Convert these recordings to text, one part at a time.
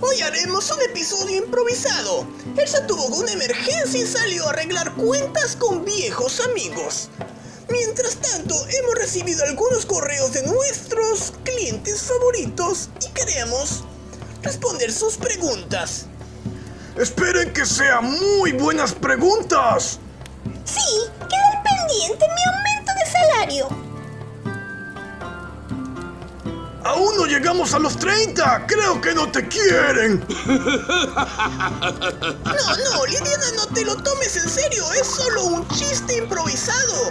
Hoy haremos un episodio improvisado. Elsa tuvo una emergencia y salió a arreglar cuentas con viejos amigos. Mientras tanto, hemos recibido algunos correos de nuestros clientes favoritos y queremos responder sus preguntas. ¡Esperen que sean muy buenas preguntas! Sí, queda al pendiente mi aumento de salario. ¡Aún no llegamos a los 30! ¡Creo que no te quieren! No, Liliana, no te lo tomes en serio. Es solo un chiste improvisado.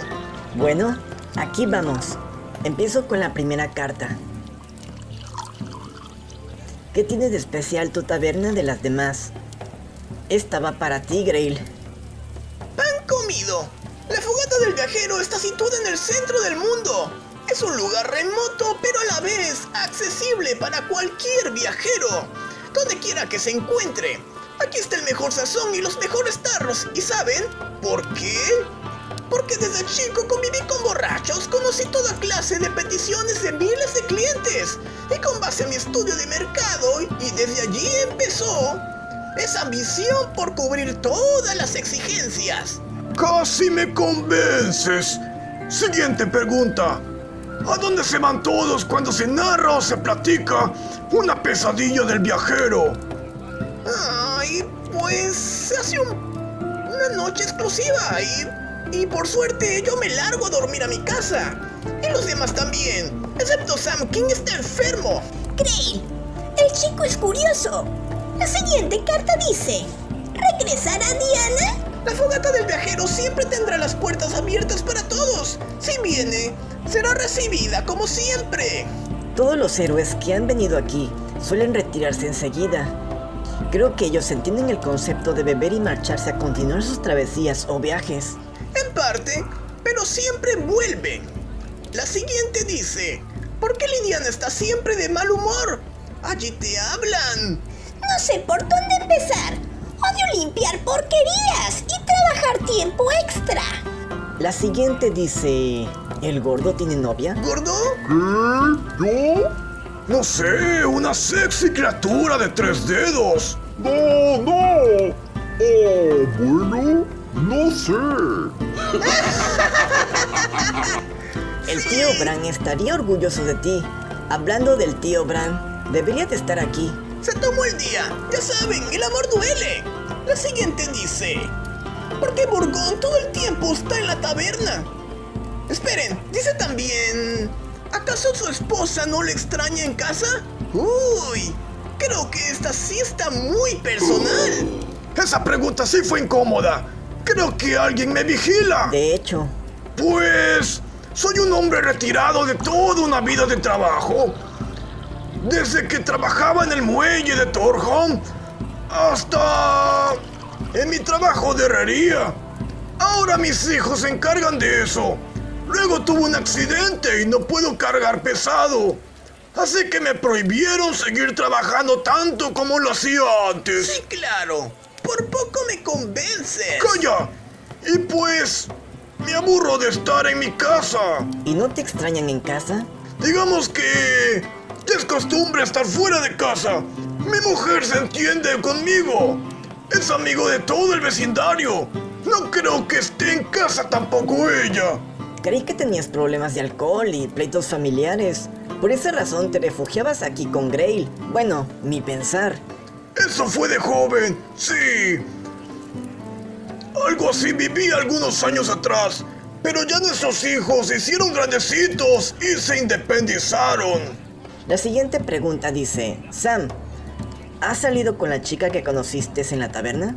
Bueno, aquí vamos. Empiezo con la primera carta. ¿Qué tiene de especial tu taberna de las demás? Esta va para ti, Grail. Pan comido. La fogata del viajero está situada en el centro del mundo. Es un lugar remoto, pero a la vez accesible para cualquier viajero, donde quiera que se encuentre. Aquí está el mejor sazón y los mejores tarros. ¿Y saben por qué? Porque desde chico conviví con borrachos, conocí toda clase de peticiones de miles de clientes. Y con base en mi estudio de mercado, y desde allí empezó esa ambición por cubrir todas las exigencias. ¡Casi me convences! Siguiente pregunta. ¿A dónde se van todos cuando se narra o se platica una pesadilla del viajero? Ay, pues se hace una noche exclusiva y por suerte yo me largo a dormir a mi casa. Y los demás también, excepto Sam, quien está enfermo. Grail, el chico es curioso. La siguiente carta dice: ¿regresará Diana? La fogata del viajero siempre tendrá las puertas abiertas para todos. Si viene, será recibida como siempre. Todos los héroes que han venido aquí suelen retirarse enseguida. Creo que ellos entienden el concepto de beber y marcharse a continuar sus travesías o viajes. En parte, pero siempre vuelven. La siguiente dice: ¿por qué Liliana está siempre de mal humor? Allí te hablan. No sé por dónde empezar. Odio limpiar porquerías y trabajar tiempo extra. La siguiente dice: ¿el gordo tiene novia? ¿Gordo? ¿Qué? ¿Yo? No sé, una sexy criatura de 3 dedos. No. Bueno, no sé. El tío Bran estaría orgulloso de ti. Hablando del tío Bran, debería de estar aquí. Se tomó el día. Ya saben, el amor duele. La siguiente dice: ¿por qué Burgón todo el tiempo está en la taberna? Esperen, dice también: ¿acaso su esposa no le extraña en casa? Uy, creo que esta sí está muy personal. Esa pregunta sí fue incómoda. Creo que alguien me vigila. De hecho, Pues soy un hombre retirado de toda una vida de trabajo. Desde que trabajaba en el muelle de Torholm hasta en mi trabajo de herrería. Ahora mis hijos se encargan de eso. Luego tuve un accidente y no puedo cargar pesado. Así que me prohibieron seguir trabajando tanto como lo hacía antes. Sí, claro. Por poco me convences. ¡Calla! Y pues, me aburro de estar en mi casa. ¿y no te extrañan en casa? Digamos que es costumbre estar fuera de casa. Mi mujer se entiende conmigo. Es amigo de todo el vecindario. No creo que esté en casa tampoco ella. Creí que tenías problemas de alcohol y pleitos familiares. Por esa razón te refugiabas aquí con Grail. Bueno, mi pensar. Eso fue de joven, sí. Algo así viví algunos años atrás. Pero ya nuestros hijos se hicieron grandecitos y se independizaron. La siguiente pregunta dice: Sam, ¿has salido con la chica que conociste en la taberna?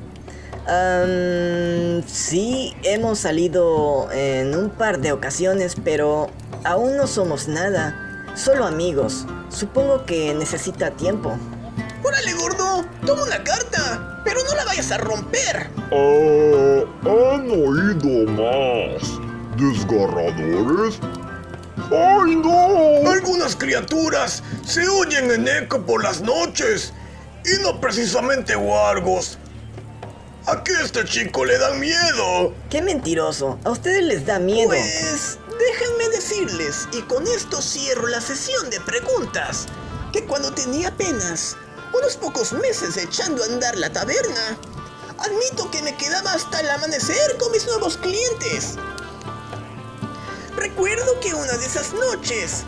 Sí, hemos salido en un par de ocasiones, pero aún no somos nada. Solo amigos. Supongo que necesita tiempo. Órale, gordo, toma una carta, pero no la vayas a romper. ¿Han oído más desgarradores? ¡Ay, no! Algunas criaturas se oyen en eco por las noches y no precisamente wargos. ¿A qué este chico le dan miedo? ¡Qué mentiroso! A ustedes les da miedo. Pues déjenme decirles, y con esto cierro la sesión de preguntas, que cuando tenía apenas unos pocos meses echando a andar la taberna, admito que me quedaba hasta el amanecer con mis nuevos clientes. Recuerdo que una de esas noches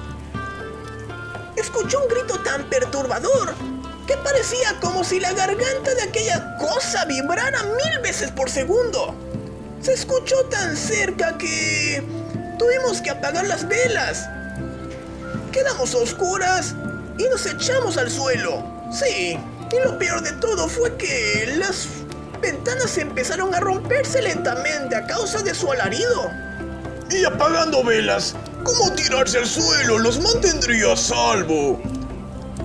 escuché un grito tan perturbador que parecía como si la garganta de aquella cosa vibrara 1000 veces por segundo. Se escuchó tan cerca que tuvimos que apagar las velas. Quedamos a oscuras y nos echamos al suelo. Sí, y lo peor de todo fue que las ventanas empezaron a romperse lentamente a causa de su alarido. Y apagando velas, ¿cómo tirarse al suelo los mantendría a salvo?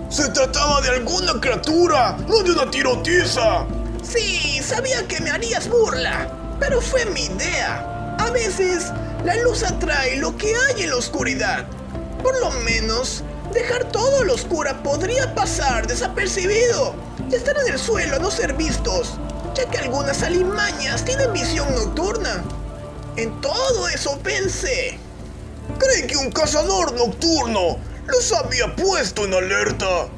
Se trataba de alguna criatura, no de una tiroteza. Sí, sabía que me harías burla, pero fue mi idea. A veces, la luz atrae lo que hay en la oscuridad. Por lo menos, dejar todo a lo oscura podría pasar desapercibido y estar en el suelo a no ser vistos, ya que algunas alimañas tienen visión nocturna. En todo eso pensé. Creí que un cazador nocturno los había puesto en alerta.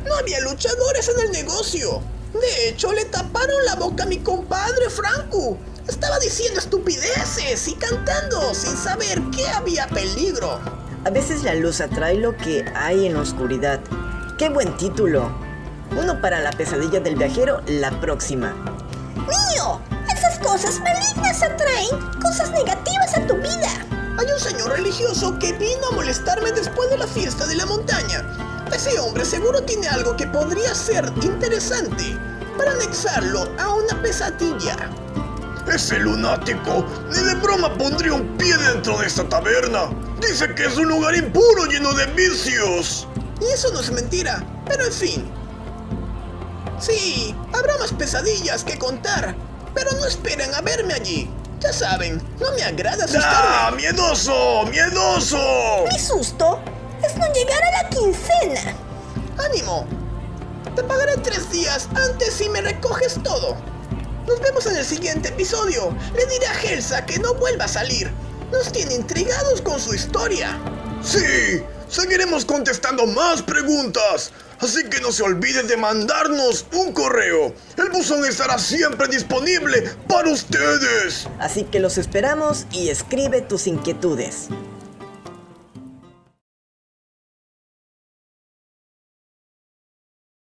No había luchadores en el negocio. De hecho, le taparon la boca a mi compadre Franco. Estaba diciendo estupideces y cantando sin saber que había peligro. A veces la luz atrae lo que hay en la oscuridad. ¡Qué buen título! Uno para la pesadilla del viajero la próxima. ¡Mío! Esas cosas malignas atraen cosas negativas a tu vida. Hay un señor religioso que vino a molestarme después de la fiesta de la montaña. Ese hombre seguro tiene algo que podría ser interesante para anexarlo a una pesadilla. Ese lunático ni de broma pondría un pie dentro de esta taberna. Dice que es un lugar impuro lleno de vicios. Y eso no es mentira, pero en fin. Sí, habrá más pesadillas que contar, pero no esperen a verme allí. Ya saben, no me agrada asustarme. ¡Ah, miedoso! ¡Miedoso! Mi susto es no llegar a la quincena. ¡Ánimo! Te pagaré 3 días antes si me recoges todo. Nos vemos en el siguiente episodio. Le diré a Helsa que no vuelva a salir. Nos tiene intrigados con su historia. ¡Sí! Seguiremos contestando más preguntas. Así que no se olviden de mandarnos un correo. El buzón estará siempre disponible para ustedes. Así que los esperamos y escribe tus inquietudes.